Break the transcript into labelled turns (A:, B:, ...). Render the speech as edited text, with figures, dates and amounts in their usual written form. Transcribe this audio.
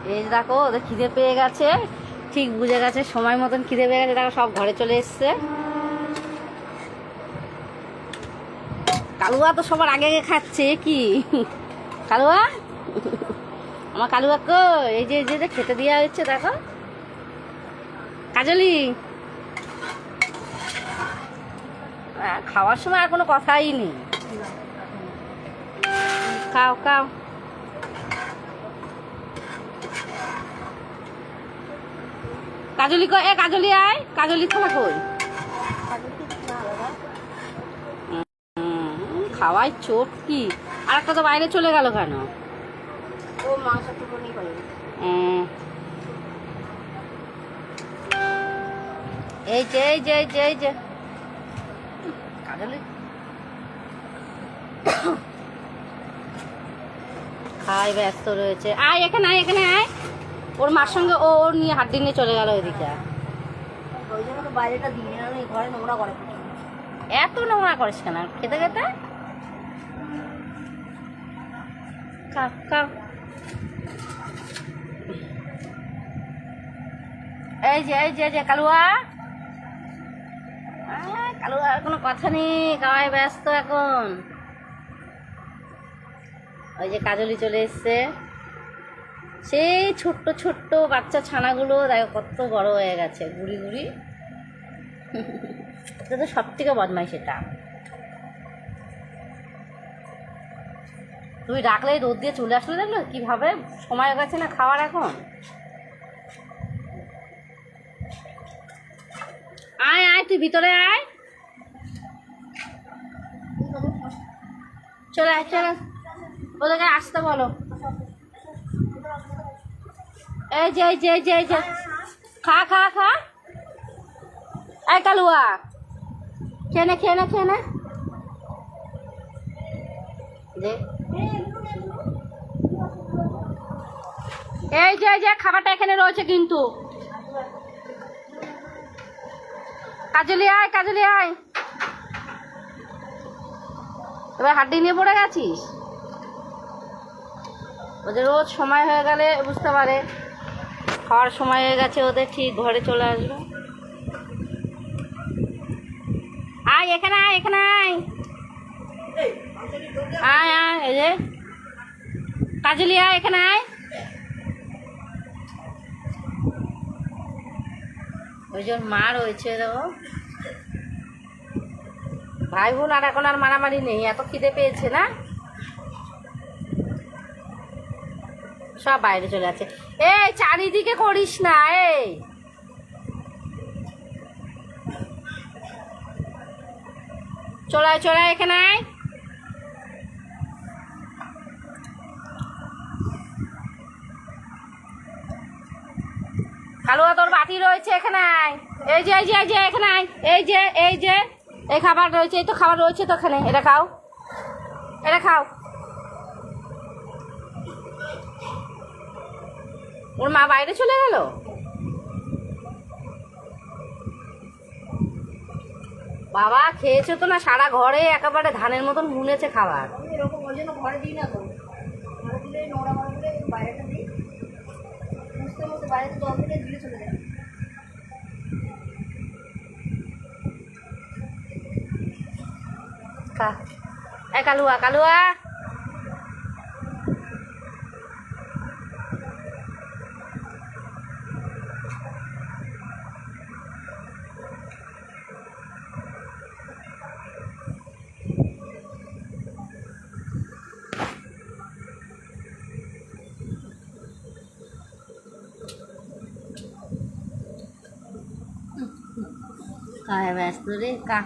A: এই যে দেখো ওদের খিদে পেয়ে গেছে, ঠিক বুঝে গেছে সময় মতন খিদে পেয়ে গেছে, দেখো সব ঘরে চলে এসছে। কালুয়া তো সবার আগে আগে খাচ্ছে কি কালুয়া, আমার কালুয়া কো, এই যে যে খেতে দেওয়া হচ্ছে দেখো। কাজলি খাওয়ার সময় আর কোনো কথাই নেই, খাও খাও। কাজলি কই, এ কাজলি আয়, কাজলি খাওয়া কই, খাওয়াই চোখ কি। আর একটা তো বাইরে চলে গেল কেন?
B: ও মাংস টুকু নিয়ে গেল।
A: এই যে এই যে এই যে এই যে কাজলি খাই ব্যস্ত রয়েছে। আয় এখানে আয়, এখানে আয়, ওর মার সঙ্গে ও ওর নিয়ে হাড্ডি নিয়ে চলে গেল ওইদিকে।
B: ওই জন্য তো বাইরেটা দিয়ে না, ঘরে নোংরা করে।
A: এত নোংরা করিস কেন খেতে খেতে? খাও খাও। এই যে এই যে যে কালুয়া, কালুয়ার কোনো কথা নেই, খাওয়াই ব্যস্ত এখন। ওই যে কাজলি চলে এসছে, সেই ছোট্ট ছোট্ট বাচ্চা ছানাগুলো দেখো কত বড় হয়ে গেছে, গুড়ি গুড়ি। এটা তো সব থেকে বদমাইশ এটা। তুই ডাকলে রোদ দিয়ে চলে আসলে, দেখলো কিভাবে সময় হয়ে গেছে না খাওয়ার এখন। আয় আয় তুই ভিতরে আয়, চলে আয় চলে, ওদেরকে আসতে বলো। এই যে এই যে এই যে এই যে খা খা খা। এই কালুয়া খেয়ে নে খেয়ে নে খেয়ে নে। এই যে এই যে খাবারটা এখানে রয়েছে কিন্তু। কাজলি আয়, কাজলি আয়, এবার হাড্ডি নিয়ে পড়ে গেছিস। ওদের রোজ সময় হয়ে গেলে বুঝতে পারে খাওয়ার সময় হয়ে গেছে ওদের, ঠিক ঘরে চলে আসবে। আয় এখানে আয়, এখানে আয়, আয় আয়, এই যে কাজলি আয় এখানে আয়। ওই জন্য মা রয়েছে দেখো, ভাই বোন আর এখন আর মারামারি নেই, এত খিদে পেয়েছে না, সব বাইরে চলে যাচ্ছে। এই চারিদিকে করিস না, এই চলায় চলায় এখানে আয়। কালুয়া তোর বাটি রয়েছে এখানে আয়, এই যে এই যে এই যে এখানে আয়, এই যে এই যে এই খাবার রয়েছে, এই তো খাবার রয়েছে তো এখানে, এটা খাও, এটা খাও। ওর মা বাইরে চলে গেল। বাবা খেয়েছে তো না, সারা ঘরে একেবারে ধানের মতন মুনেছে খাবার।
B: এরকম ওই জন্য ঘরে দিই না তো, ঘরে দিলে নোংরা করে দিলে বাইরেটা দিই, মুছতে মুছতে বাইরে জল দিলে দিয়ে চলে যায়।
A: খা, এই কালুয়া কালুয়া। কায় ব্যস্ত রে কা।